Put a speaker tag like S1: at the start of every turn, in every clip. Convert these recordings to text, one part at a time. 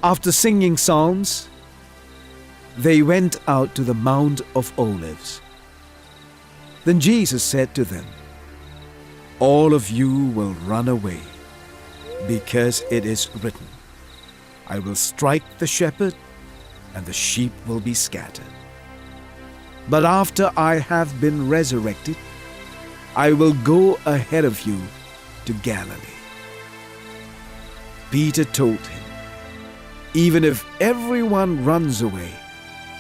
S1: After singing psalms, they went out to the Mount of Olives. Then Jesus said to them, "All of you will run away, because it is written, 'I will strike the shepherd, and the sheep will be scattered.' But after I have been resurrected, I will go ahead of you to Galilee." Peter told him, "Even if everyone runs away,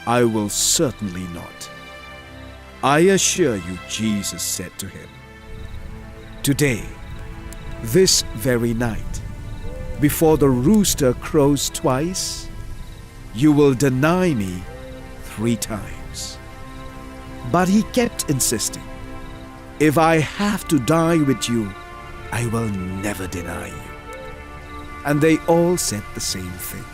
S1: I will certainly not." "I assure you," Jesus said to him, "today, this very night, before the rooster crows twice, you will deny me 3 times." But he kept insisting, "If I have to die with you, I will never deny you." And they all said the same thing.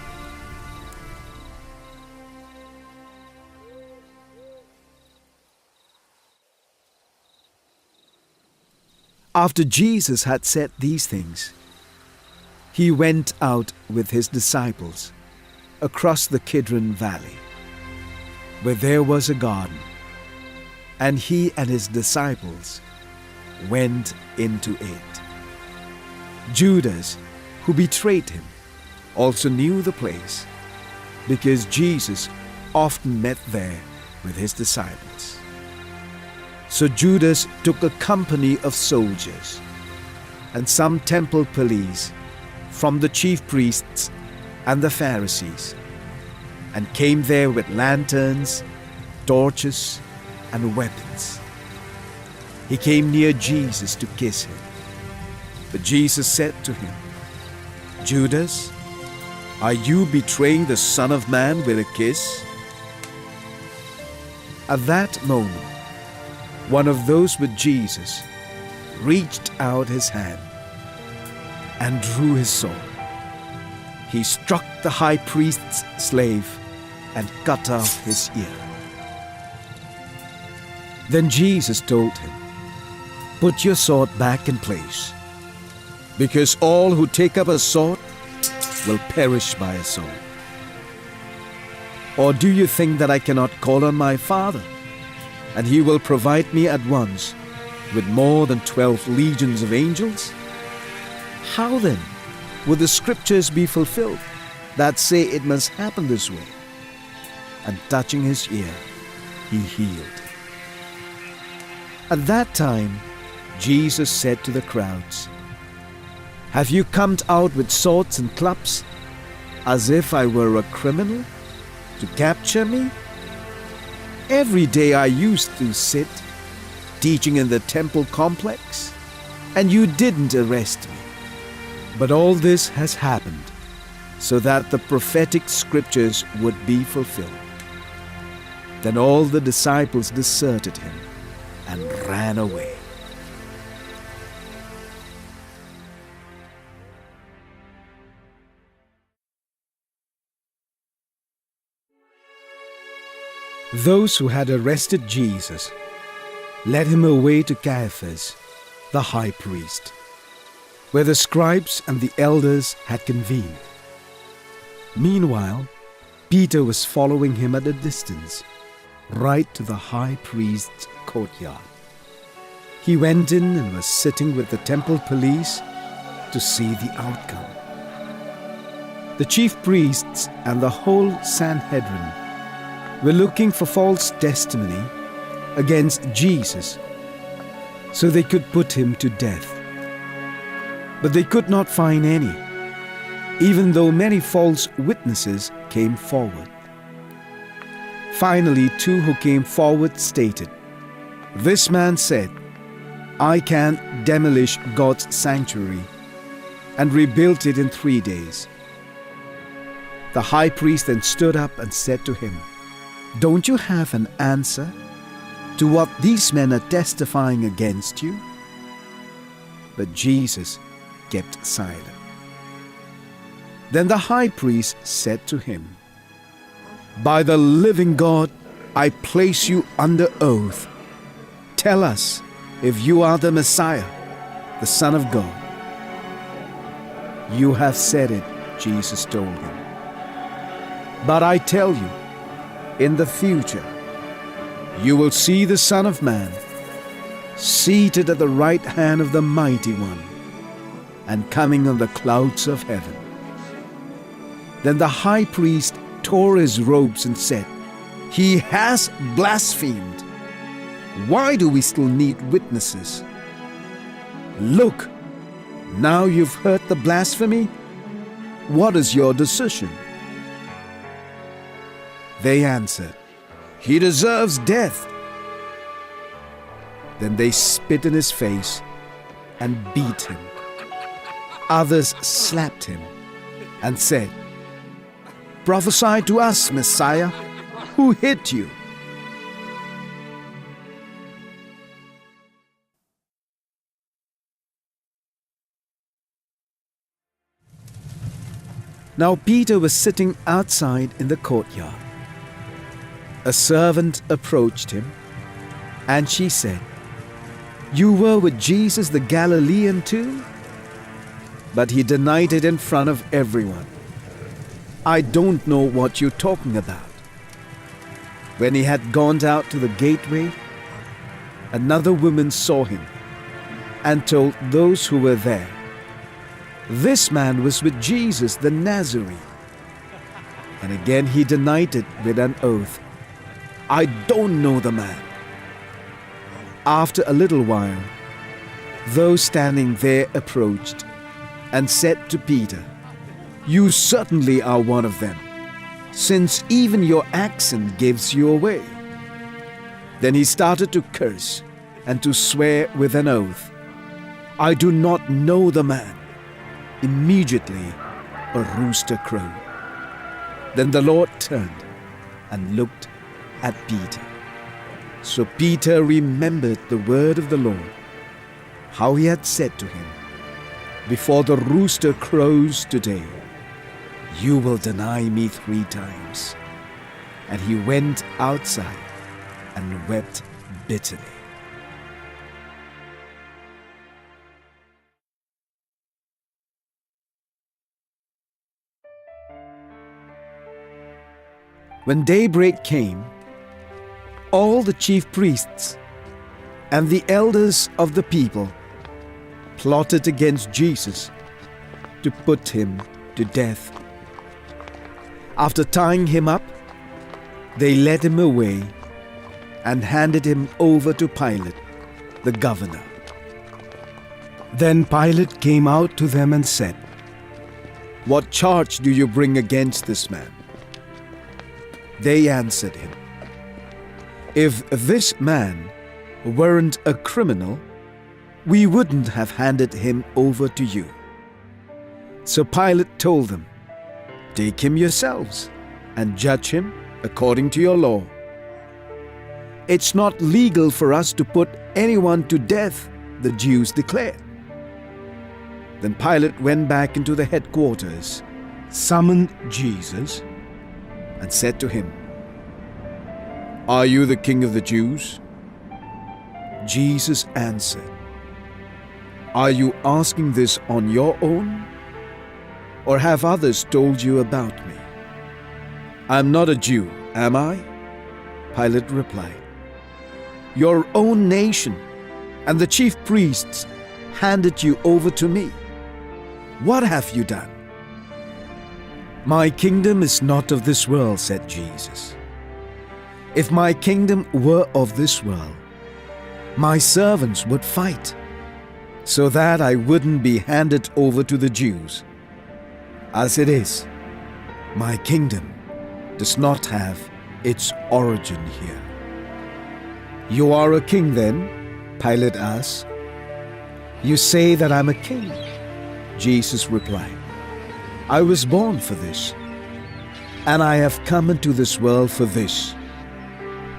S1: After Jesus had said these things, he went out with his disciples across the Kidron Valley, where there was a garden, and he and his disciples went into it. Judas, who betrayed him, also knew the place, because Jesus often met there with his disciples. So Judas took a company of soldiers and some temple police from the chief priests and the Pharisees, and came there with lanterns, torches, and weapons. He came near Jesus to kiss him. But Jesus said to him, "Judas, are you betraying the Son of Man with a kiss?" At that moment, one of those with Jesus reached out his hand and drew his sword. He struck the high priest's slave and cut off his ear. Then Jesus told him, "Put your sword back in place, because all who take up a sword will perish by a sword. Or do you think that I cannot call on my Father, and he will provide me at once with more than 12 legions of angels? How then would the scriptures be fulfilled that say it must happen this way?" And touching his ear, he healed. At that time, Jesus said to the crowds, "Have you come out with swords and clubs, as if I were a criminal, to capture me? Every day I used to sit teaching in the temple complex, and you didn't arrest me. But all this has happened so that the prophetic scriptures would be fulfilled." Then all the disciples deserted him and ran away. Those who had arrested Jesus led him away to Caiaphas, the high priest, where the scribes and the elders had convened. Meanwhile, Peter was following him at a distance, right to the high priest's courtyard. He went in and was sitting with the temple police to see the outcome. The chief priests and the whole Sanhedrin were looking for false testimony against Jesus so they could put him to death. But they could not find any, even though many false witnesses came forward. Finally, 2 who came forward stated, "This man said, 'I can demolish God's sanctuary and rebuild it in 3 days.'" The high priest then stood up and said to him, "Don't you have an answer to what these men are testifying against you?" But Jesus kept silent. Then the high priest said to him, "By the living God, I place you under oath. Tell us if you are the Messiah, the Son of God." "You have said it," Jesus told him. But I tell you, in the future, you will see the Son of Man seated at the right hand of the Mighty One and coming on the clouds of heaven." Then the high priest tore his robes and said, "He has blasphemed. Why do we still need witnesses? Look, now you've heard the blasphemy. What is your decision?" They answered, "He deserves death." Then they spit in his face and beat him. Others slapped him and said, "Prophesy to us, Messiah. Who hit you?" Now Peter was sitting outside in the courtyard. A servant approached him, and she said, "You were with Jesus the Galilean too?" But he denied it in front of everyone. "I don't know what you're talking about." When he had gone out to the gateway, another woman saw him and told those who were there, "This man was with Jesus the Nazarene." And again he denied it with an oath, "I don't know the man." After a little while, those standing there approached and said to Peter, "You certainly are one of them, since even your accent gives you away." Then he started to curse and to swear with an oath, "I do not know the man." Immediately a rooster crowed. Then the Lord turned and looked at Peter. So Peter remembered the word of the Lord, how he had said to him, "Before the rooster crows today, you will deny me 3 times." And he went outside and wept bitterly. When daybreak came, all the chief priests and the elders of the people plotted against Jesus to put him to death. After tying him up, they led him away and handed him over to Pilate, the governor. Then Pilate came out to them and said, "What charge do you bring against this man?" They answered him, "If this man weren't a criminal, we wouldn't have handed him over to you." So Pilate told them, "Take him yourselves and judge him according to your law." "It's not legal for us to put anyone to death," the Jews declared. Then Pilate went back into the headquarters, summoned Jesus, and said to him, "Are you the king of the Jews?" Jesus answered, "Are you asking this on your own, or have others told you about me?" "I'm not a Jew, am I?" Pilate replied. "Your own nation and the chief priests handed you over to me. What have you done?" "My kingdom is not of this world," said Jesus. "If my kingdom were of this world, my servants would fight, so that I wouldn't be handed over to the Jews. As it is, my kingdom does not have its origin here." "You are a king then?" Pilate asked. "You say that I'm a king," Jesus replied. "I was born for this, and I have come into this world for this,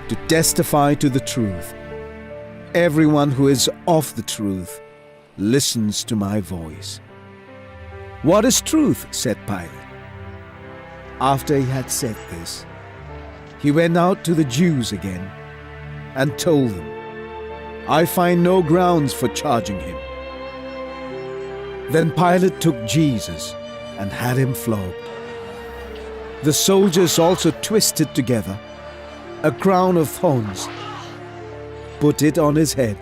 S1: to testify to the truth. Everyone who is of the truth listens to my voice." "What is truth?" said Pilate. After he had said this, he went out to the Jews again and told them, "I find no grounds for charging him." Then Pilate took Jesus and had him flogged. The soldiers also twisted together a crown of thorns, put it on his head,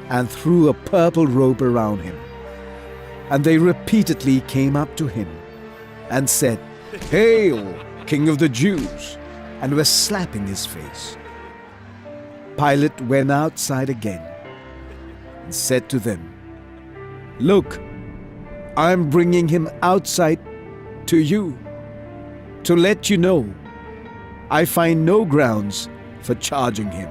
S1: and threw a purple robe around him. And they repeatedly came up to him and said, "Hail, King of the Jews!" and were slapping his face. Pilate went outside again and said to them, "Look, I'm bringing him outside to you, to let you know I find no grounds for charging him."